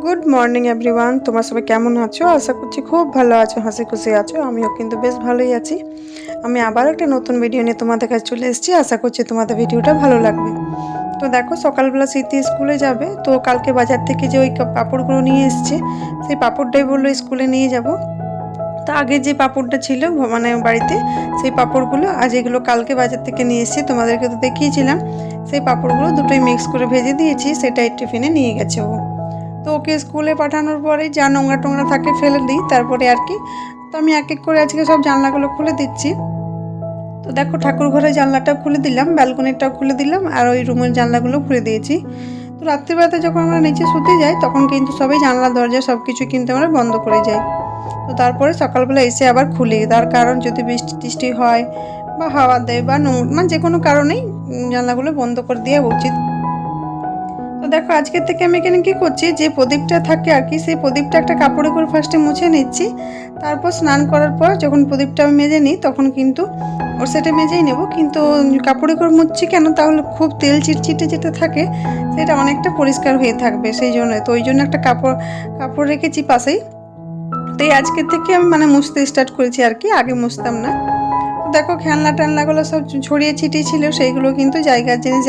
Good morning everyone, তোমরা সবাই কেমন আছো? আশা করছি খুব ভালো আছো, হাসি খুশি আছো। আমিও কিন্তু বেশ ভালোই আছি। আমি আবার একটা নতুন ভিডিও নিয়ে তোমাদের কাছে চলে এসেছি। আশা করছি তোমাদের ভিডিওটা ভালো লাগবে। তো দেখো, সকালবেলা স্মৃতি স্কুলে যাবে, তো কালকে বাজার থেকে যে ওই পাঁপড়গুলো নিয়ে এসছে, সেই পাঁপড়টাই বললো স্কুলে নিয়ে যাব। তো আগে যে পাঁপড়টা ছিল মানে বাড়িতে, সেই পাঁপড়গুলো আজ এগুলো কালকে বাজার থেকে নিয়ে এসেছি, তোমাদেরকে তো দেখিয়েছিলাম। সেই পাঁপড়গুলো দুটোই মিক্স করে ভেজে দিয়েছি, সেটাই টিফিনে নিয়ে গেছে ও। তো ওকে স্কুলে পাঠানোর পরে যা নোংরা টোংরা থাকে ফেলে দিই, তারপরে আর কি। তো আমি এক এক করে আজকে সব জানলাগুলো খুলে দিচ্ছি। তো দেখো, ঠাকুর ঘরের জানলাটাও খুলে দিলাম, ব্যালকনিটাও খুলে দিলাম, আর ওই রুমের জানলাগুলো খুলে দিয়েছি। তো রাত্রিবেলাতে যখন আমরা নিচে শুতে যাই তখন কিন্তু সবাই জানলা দরজা সব কিছু কিন্তু আমরা বন্ধ করে যাই। তো তারপরে সকালবেলা এসে আবার খুলি, তার কারণ যদি বৃষ্টি টিষ্টি হয় বা হাওয়া দেয় বা মানে যে কোনো কারণেই জানলাগুলো বন্ধ করে দেওয়া উচিত। তো দেখো, আজকের থেকে আমি এখানে কী করছি, যে প্রদীপটা থাকে আর কি, সেই প্রদীপটা একটা কাপড়ে করে ফার্স্টে মুছে নিচ্ছি। তারপর স্নান করার পর যখন প্রদীপটা আমি মেজে নিই তখন কিন্তু ওর সেটা মেজেই নেব, কিন্তু কাপড়ে করে মুছছি কেন, তাহলে খুব তেল চিটচিটে যেটা থাকে সেটা অনেকটা পরিষ্কার হয়ে থাকবে, সেই জন্য। তো ওই জন্য একটা কাপড় রেখেছি পাশেই। তো এই আজকের থেকে আমি মানে মুছতে স্টার্ট করেছি আর কি, আগে মুছতাম না। তো দেখো, খেলনা টেলনাগুলো সব ছড়িয়ে ছিটিয়ে ছিল, সেইগুলো কিন্তু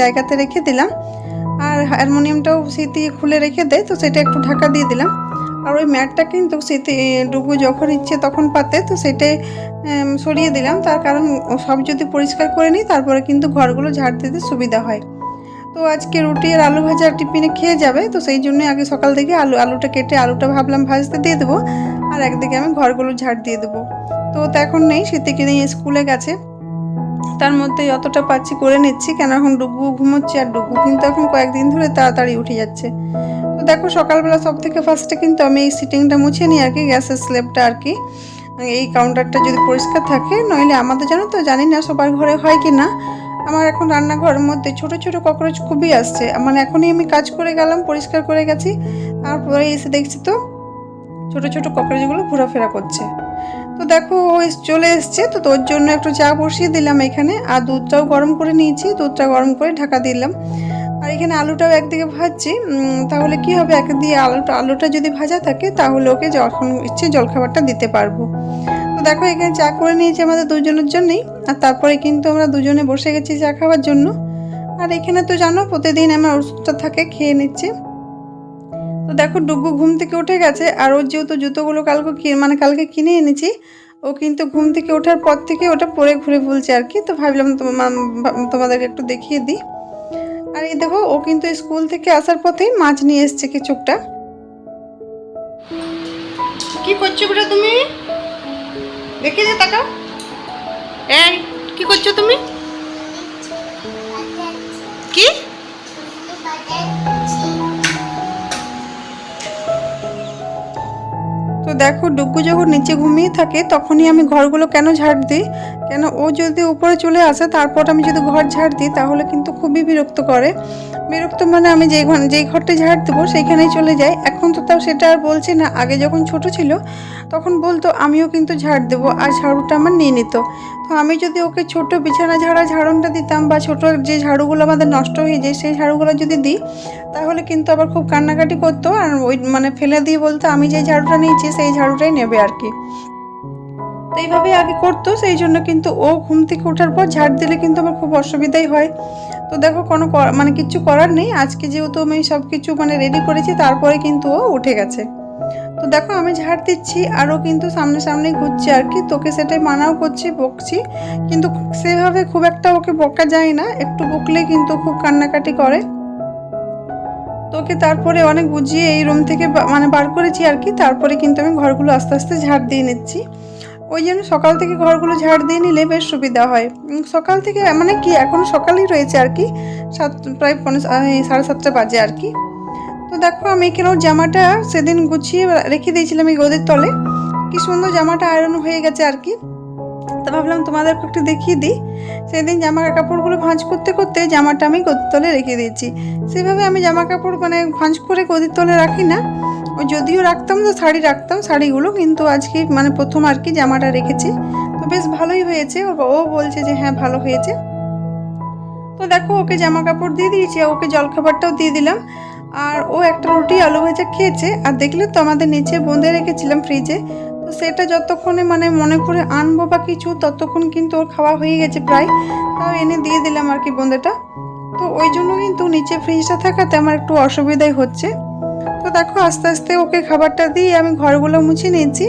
জায়গাতে রেখে দিলাম। আর হারমোনিয়ামটাও স্মৃতি খুলে রেখে দেয়, তো সেটা একটু ঢাকা দিয়ে দিলাম। আর ওই ম্যাটটা কিন্তু স্মৃতি ডুবু যখন ইচ্ছে তখন পাতে, তো সেটাই সরিয়ে দিলাম। তার কারণ সব যদি পরিষ্কার করে নিই তারপরে কিন্তু ঘরগুলো ঝাড় দিতে সুবিধা হয়। তো আজকে রুটি আর আলু ভাজা টিফিনে খেয়ে যাবে, তো সেই জন্যই আগে সকাল থেকে আলুটা কেটে আলুটা ভাবলাম ভাজতে দিয়ে দেবো, আর একদিকে আমি ঘরগুলো ঝাড় দিয়ে দেবো। তো এখন নেই, স্মৃতিকে নিয়ে স্কুলে গেছে। তার মধ্যে যতটা পাচ্ছি করে নিচ্ছি, কেন এখন ডুগু ঘুমোচ্ছে, আর ডুগু কিন্তু এখন কয়েকদিন ধরে তাড়াতাড়ি উঠে যাচ্ছে। তো দেখো, সকালবেলা সব থেকে ফার্স্টে কিন্তু আমি এই সিটিংটা মুছে নিই আর কি, গ্যাসের স্ল্যাবটা আর কি। এই কাউন্টারটা যদি পরিষ্কার থাকে, নইলে আমাদের জানো তো, জানি না সবার ঘরে হয় কি না, আমার এখন রান্নাঘরের মধ্যে ছোট ছোট ককরোচ খুবই আসছে। মানে এখনই আমি কাজ করে গেলাম, পরিষ্কার করে গেছি, তারপরে এসে দেখছি তো ছোট ছোট ককরোচগুলো ঘোরাফেরা করছে। তো দেখো, ও চলে এসছে, তো তোর জন্য একটু চা বসিয়ে দিলাম এখানে, আর দুধটাও গরম করে নিয়েছি, দুধটা গরম করে ঢাকা দিলাম। আর এখানে আলুটাও একদিকে ভাজছি, তাহলে কি হবে, একদিকে আলুটা যদি ভাজা থাকে তাহলে ওকে যখন ইচ্ছে জলখাবারটা দিতে পারবো। তো দেখো, এখানে চা করে নিয়েছি আমাদের দুজনের জন্যই, আর তারপরে কিন্তু আমরা দুজনে বসে গেছি চা খাওয়ার জন্য। আর এখানে তো জানো প্রতিদিন আমার ওষুধটা থাকে, খেয়ে নিচ্ছে। তো দেখো, ডুগু ঘুম থেকে উঠে গেছে, আর ওর যেহেতু জুতোগুলো কালকে কিনে এনেছি, ও কিন্তু ঘুম থেকে ওঠার পর থেকে ওটা পরে ঘুরে ফুলছে আর কি। তো ভাবলাম তোমাদেরকে একটু দেখিয়ে দিই। আর এই দেখো, ও কিন্তু স্কুল থেকে আসার পথেই মাছ নিয়ে এসছে কিছুটা। কি করছো বেটা তুমি? দেখি যে তাকাও। এই কি করছো তুমি? কি? তো দেখো, ডুগু যখন নিচে ঘুমিয়ে থাকে তখনই আমি ঘরগুলো কেন ঝাড় দিই, কেন ও যদি উপরে চলে আসে তারপর আমি যদি ঘর ঝাড় দিই তাহলে কিন্তু খুবই বিরক্ত করে। বিরক্ত মানে আমি যেই ঘরটা ঝাড় দেবো সেইখানেই চলে যাই। এখন তো তাও সেটা আর বলছে না, আগে যখন ছোট ছিল তখন বলতো আমিও কিন্তু ঝাড় দেবো, আর ঝাড়ুটা আমার নিয়ে নিত। তো আমি যদি ওকে ছোট বিছানা ঝাড়ুটা দিতাম, বা ছোট যে ঝাড়ুগুলো আমাদের নষ্ট হয়ে যায় সেই ঝাড়ুগুলো যদি দিই, তাহলে কিন্তু আবার খুব কান্নাকাটি করতো, আর ওই মানে ফেলে দিয়ে বলতো আমি যে ঝাড়ুটা নিয়েছি সেই ঝাড়ুটাই নেবে আর কি। তো এইভাবেই আগে করতো, সেই জন্য কিন্তু ও ঘুম থেকে ওঠার পর ঝাড় দিলে কিন্তু আমার খুব অসুবিধাই হয়। তো দেখো, কোনো মানে কিচ্ছু করার নেই, আজকে যেহেতু আমি সব কিছু মানে রেডি করেছি তারপরে কিন্তু ও উঠে গেছে। তো দেখো, আমি ঝাড় দিচ্ছি আরও কিন্তু সামনে ঘুরছে আর কি, তোকে সেটাই মানাও করছি, বকছি, কিন্তু সেভাবে খুব একটা ওকে বকা যায় না, একটু বকলে কিন্তু খুব কান্নাকাটি করে। তোকে তারপরে অনেক বুঝিয়ে এই রুম থেকে মানে বার করেছি আর কি, তারপরে কিন্তু আমি ঘরগুলো আস্তে আস্তে ঝাড় দিয়ে নিচ্ছি। ওই জন্য সকাল থেকে ঘরগুলো ঝাড় দিয়ে নিলে বেশ সুবিধা হয়। সকাল থেকে মানে কি, এখনও সকালেই রয়েছে আর কি, প্রায় 7:30 বাজে আর কি। তো দেখো, আমি এখানে ওর জামাটা সেদিন গুছিয়ে রেখে দিয়েছিলাম এই গদির তলে, কি সুন্দর জামাটা আয়রন হয়ে গেছে আর কি। তো ভাবলাম তোমাদেরকে একটু দেখিয়ে দিই। সেদিন জামা কাপড়গুলো ভাঁজ করতে করতে জামাটা আমি গদির তলে রেখে দিয়েছি। সেভাবে আমি জামা কাপড় মানে ভাঁজ করে গদির তলে রাখি না, ও যদিও রাখতাম তো শাড়ি রাখতাম, শাড়িগুলো কিন্তু আজকে মানে প্রথম আর কি জামাটা রেখেছি। তো বেশ ভালোই হয়েছে, ও বলছে যে হ্যাঁ ভালো হয়েছে। তো দেখো, ওকে জামা কাপড় দিয়ে দিয়েছি, ওকে জলখাবারটাও দিয়ে দিলাম। আর ও একটা রুটি আলু ভাজা খেয়েছে। আর দেখলে তো আমাদের নিচে বেঁধে রেখেছিলাম ফ্রিজে, তো সেটা যতক্ষণে মানে মনে করে আনবো বা কিছু ততক্ষণ কিন্তু ওর খাওয়া হয়ে গেছে প্রায়, তাও এনে দিয়ে দিলাম আর কি বোঁদেটা। তো ওই জন্য কিন্তু নিচে ফ্রিজটা থাকাতে আমার একটু অসুবিধাই হচ্ছে। তো দেখো আস্তে আস্তে ওকে খাবারটা দিয়ে আমি ঘরগুলো মুছে নিয়েছি।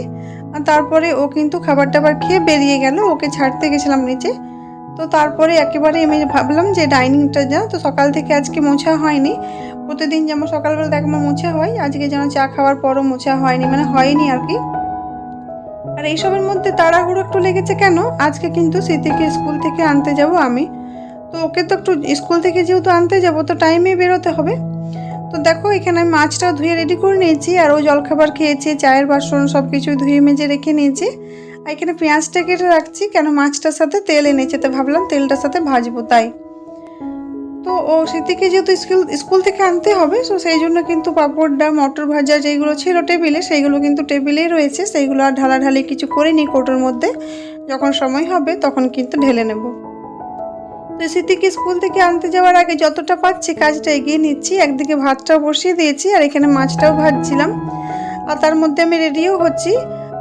আর তারপরে ও কিন্তু খাবার টাবার খেয়ে বেরিয়ে গেল, ওকে ছাড়তে গেছিলাম নিচে। তো তারপরে একেবারে আমি ভাবলাম যে ডাইনিংটা যা, তো সকাল থেকে আজকে মোছা হয়নি। প্রতিদিন যেমন সকালবেলা দেখবো মোছা হয়, আজকে যেন চা খাওয়ার পরও মোছা হয়নি, মানে হয়নি আর কি। আর এইসবের মধ্যে তাড়াহুড়ো একটু লেগেছে কেন, আজকে কিন্তু স্মৃতিকে স্কুল থেকে আনতে যাব আমি। তো ওকে তো একটু স্কুল থেকে যেহেতু আনতে যাব, তো টাইমে বেরোতে হবে। তো দেখো এখানে আমি মাছটা ধুয়ে রেডি করে নিয়েছি, আর ও জলখাবার খেয়েছে, চায়ের বাসন সব কিছু ধুয়ে মেজে রেখে নিয়েছি। আর এখানে পেঁয়াজটা কেটে রাখছি, কেন মাছটার সাথে তেল এনেছে, তো ভাবলাম তেলটার সাথে ভাজবো তাই। তো ও স্মৃতিকে যেহেতু স্কুল থেকে আনতে হবে, তো সেই জন্য কিন্তু পাঁপড়টা মটর ভাজা যেগুলো ছিল টেবিলে, সেইগুলো কিন্তু টেবিলেই রয়েছে, সেইগুলো আর ঢালাঢালি কিছু করিনি কৌটোর মধ্যে। যখন সময় হবে তখন কিন্তু ঢেলে নেব। তো স্মৃতিকে স্কুল থেকে আনতে যাওয়ার আগে যতটা পাচ্ছি কাজটা এগিয়ে নিচ্ছি। একদিকে ভাতটাও বসিয়ে দিয়েছি, আর এখানে মাছটাও ভাজছিলাম, আর তার মধ্যে আমি রেডিও হচ্ছি।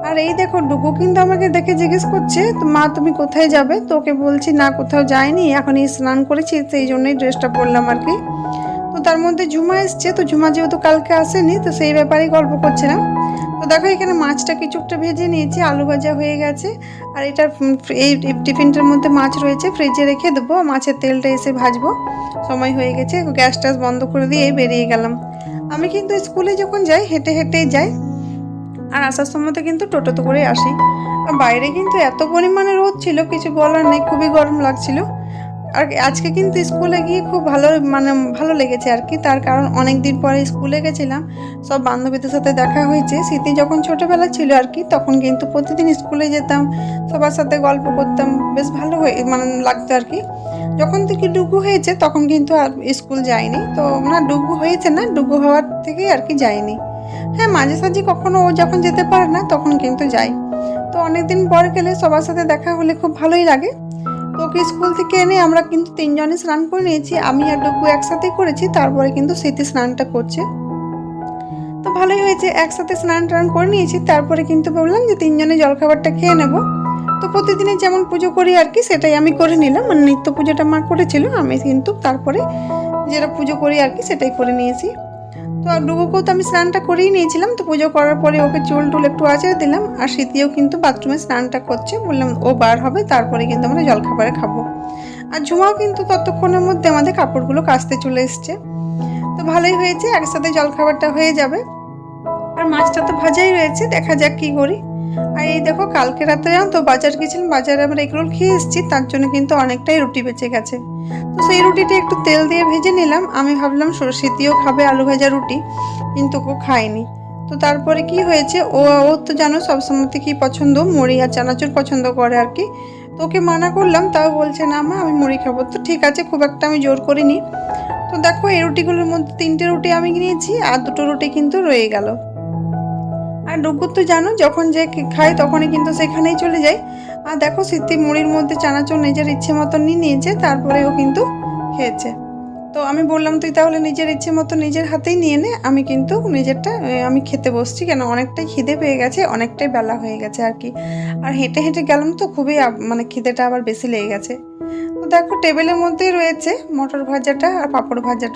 আর এই দেখো ডুগু কিন্তু আমাকে দেখে জিজ্ঞেস করছে, তো মা তুমি কোথায় যাবে? তো ওকে বলছি না কোথাও যাইনি, এখনই স্নান করেছি, সেই জন্যই ড্রেসটা পরলাম আর কি। তো তার মধ্যে ঝুমা এসছে, তো ঝুমা যেহেতু কালকে আসেনি, তো সেই ব্যাপারেই গল্প করছিলাম। তো দেখো এখানে মাছটা কিছুটা ভেজে নিয়েছি, আলু ভাজা হয়ে গেছে। আর এটা এই টিফিনটার মধ্যে মাছ রয়েছে, ফ্রিজে রেখে দেবো, মাছের তেলটা এসে ভাজবো। সময় হয়ে গেছে, গ্যাস ট্যাস বন্ধ করে দিয়ে বেরিয়ে গেলাম। আমি কিন্তু স্কুলে যখন যাই হেঁটে হেঁটেই যাই, আর আসার সময় তো কিন্তু টোটোতে করে আসি। আর বাইরে কিন্তু এত পরিমাণে রোদ ছিল, কিছু বলার নেই, খুবই গরম লাগছিল। আর আজকে কিন্তু স্কুলে গিয়ে খুব ভালো লেগেছে আর কি। তার কারণ অনেক দিন পরে স্কুলে গেছিলাম, সব বান্ধবীদের সাথে দেখা হয়েছে। স্মৃতি যখন ছোটোবেলা ছিল আর কি, তখন কিন্তু প্রতিদিন স্কুলে যেতাম, সবার সাথে গল্প করতাম, বেশ ভালো লাগতো আর কি। যখন থেকে ডুগু হয়েছে তখন কিন্তু আর স্কুল যাইনি। তো না ডুগু হয়েছে না, ডুগু হওয়ার থেকেই আর কি যাইনি। হ্যাঁ মাঝে সাঝে কখনো ও যখন যেতে পারে না তখন কিন্তু যাই। তো অনেকদিন পর গেলে সবার সাথে দেখা হলে খুব ভালোই লাগে। তো ওকে স্কুল থেকে এনে আমরা কিন্তু তিনজনে স্নান করে নিয়েছি, আমি আর ডুগু একসাথেই করেছি, তারপরে কিন্তু স্মৃতি স্নানটা করছে। তো ভালোই হয়েছে, একসাথে স্নান টান করে নিয়েছি, তারপরে কিন্তু বললাম যে তিনজনে জলখাবারটা খেয়ে নেব। তো প্রতিদিনের যেমন পুজো করি আর কি, সেটাই আমি করে নিলাম, মানে নিত্য পুজোটা মা করেছিল, আমি কিন্তু তারপরে যেটা পুজো করি আর কি সেটাই করে নিয়েছি। তো আর ডুগুকেও তো আমি স্নানটা করেই নিয়েছিলাম। তো পুজো করার পরে ওকে চুল টুল একটু আঁচড়ে দিলাম, আর স্মৃতিও কিন্তু বাথরুমে স্নানটা করছে, বললাম ও বার হবে তারপরে কিন্তু আমরা জলখাবারে খাবো। আর ঝুমাও কিন্তু ততক্ষণের মধ্যে আমাদের কাপড়গুলো কাচতে চলে এসছে। তো ভালোই হয়েছে, একসাথে জলখাবারটা হয়ে যাবে। আর মাছটা তো ভাজাই রয়েছে, দেখা যাক কি করি। আর এই দেখো কালকে রাতে জানো তো বাজার গেছিলাম, বাজারে আমরা এগরোল খেয়ে এসেছি, তার জন্য কিন্তু অনেকটাই রুটি বেঁচে গেছে। তো সেই রুটিটা একটু তেল দিয়ে ভেজে নিলাম, আমি ভাবলাম সরষিতিও খাবে আলু ভাজা রুটি, কিন্তু ও খায়নি। তো তারপরে কি হয়েছে, ও তো জানো সবসময় কি পছন্দ, মুড়ি আর চানাচুর পছন্দ করে আর কি। তো ওকে মানা করলাম, তাও বলছে না মা আমি মুড়ি খাবো। তো ঠিক আছে, খুব একটা আমি জোর করিনি। তো দেখো এই রুটিগুলোর মধ্যে 3টে রুটি আমি নিয়েছি, আর 2টো রুটি কিন্তু রয়ে গেল। আর ডুগু তো জানো যখন যে খায় তখনই কিন্তু সেখানেই চলে যায়। আর দেখো স্মৃতি মুড়ির মধ্যে চানাচুর নিজের ইচ্ছে মতন নিয়ে নিয়েছে, তারপরে ও কিন্তু খেয়েছে। তো আমি বললাম তুই তাহলে নিজের ইচ্ছে মতো নিজের হাতেই নিয়ে নে, আমি কিন্তু নিজেরটা আমি খেতে বসছি, কেন অনেকটাই খিদে পেয়ে গেছে, অনেকটাই বেলা হয়ে গেছে আর কি। আর হেঁটে হেঁটে গেলাম তো খুবই খিদেটা আবার বেশি লেগে গেছে। তো দেখো টেবিলের মধ্যেই রয়েছে মটর ভাজাটা আর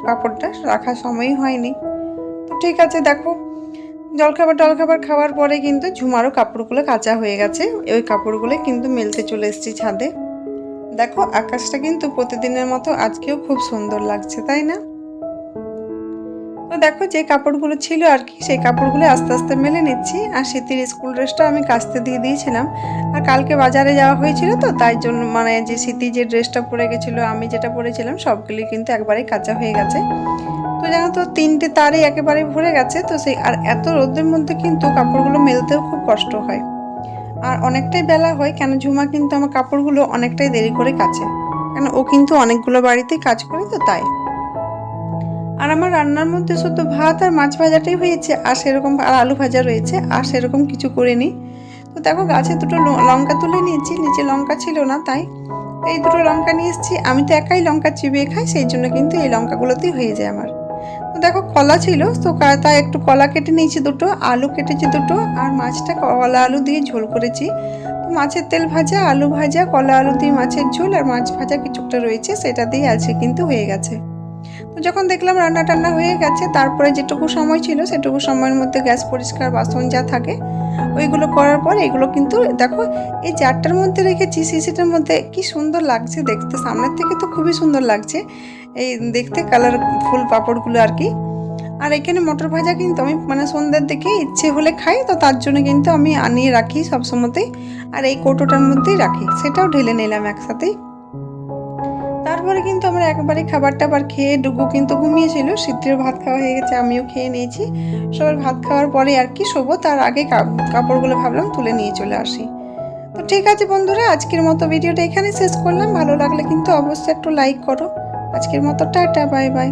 পাঁপড়টা রাখার সময়ই হয়নি। তো ঠিক আছে, দেখো জলখাবার খাওয়ার পরে কিন্তু ঝুমারও কাপড়গুলো কাচা হয়ে গেছে, ওই কাপড়গুলো কিন্তু মেলতে চলে এসেছি ছাদে। দেখো আকাশটা কিন্তু প্রতিদিনের মতো আজকেও খুব সুন্দর লাগছে, তাই না? তো দেখো যে কাপড়গুলো ছিল আর কি, সেই কাপড়গুলো আস্তে আস্তে মেলে নিচ্ছি। আর স্মৃতির স্কুল ড্রেসটা আমি কাচতে দিয়ে দিয়েছিলাম। আর কালকে বাজারে যাওয়া হয়েছিল, তো তাই জন্য যে স্মৃতি যে ড্রেসটা পরে গেছিলো, আমি যেটা পরেছিলাম, সবগুলি কিন্তু একবারেই কাচা হয়ে গেছে। তো জানো তো 3টে তারই একেবারে ভরে গেছে। তো সেই আর এত রোদের মধ্যে কিন্তু কাপড়গুলো মেলতেও খুব কষ্ট হয়, আর অনেকটাই বেলা হয়, কেন ঝুমা কিন্তু আমার কাপড়গুলো অনেকটাই দেরি করে কাচে, কেন ও কিন্তু অনেকগুলো বাড়িতেই কাজ করে, তো তাই। আর আমার রান্নার মধ্যে শুধু ভাত আর মাছ ভাজাটাই হয়েছে, আর সেরকম আর আলু ভাজা রয়েছে, আর সেরকম কিছু করিনি। তো দেখো গাছে 2টো লঙ্কা তুলে নিয়েছি, নিচে লঙ্কা ছিল না, তাই এই 2টো লঙ্কা নিয়ে এসেছি। আমি তো একাই লঙ্কা চিবিয়ে খাই, সেই জন্য কিন্তু এই লঙ্কাগুলোতেই হয়ে যায় আমার। তো দেখো কলা ছিল, তো তাই একটু কলা কেটে নিয়েছি দুটো, আলু কেটেছি দুটো, আর মাছটা কলা আলু দিয়ে ঝোল করেছি। তো মাছের তেল ভাজা, আলু ভাজা, কলা আলু দিয়ে মাছের ঝোল আর মাছ ভাজা কিছুটা রয়েছে, সেটা দিয়ে আজকে কিন্তু হয়ে গেছে। তো যখন দেখলাম রান্না টান্না হয়ে গেছে, তারপরে যেটুকু সময় ছিল সেটুকু সময়ের মধ্যে গ্যাস পরিষ্কার, বাসন যা থাকে ওইগুলো করার পর এগুলো কিন্তু দেখো এই জারটার মধ্যে রেখেছি, শিশিটার মধ্যে কি সুন্দর লাগছে দেখতে, সামনের থেকে তো খুবই সুন্দর লাগছে এই দেখতে কালার ফুল পাঁপড়গুলো আর কি। আর এখানে মটর ভাজা কিন্তু আমি মানে সন্ধ্যার দিকে ইচ্ছে হলে খাই, তো তার জন্য কিন্তু আমি আনিয়ে রাখি সবসময়তেই, আর এই কৌটোটার মধ্যেই রাখি, সেটাও ঢেলে নিলাম একসাথেই। তারপরে কিন্তু আমরা একবারে খাবার টাবার খেয়ে ডুগু কিন্তু ঘুমিয়েছিল, শীতের ভাত খাওয়া হয়ে গেছে, আমিও খেয়ে নিয়েছি। সবার ভাত খাওয়ার পরে আর কি শোবো, তার আগে কাপড়গুলো ভাবলাম তুলে নিয়ে চলে আসি। তো ঠিক আছে বন্ধুরা, আজকের মতো ভিডিওটা এখানে শেষ করলাম। ভালো লাগলে কিন্তু অবশ্যই একটু লাইক করো। আজকের মতো টাটা, বাই বাই।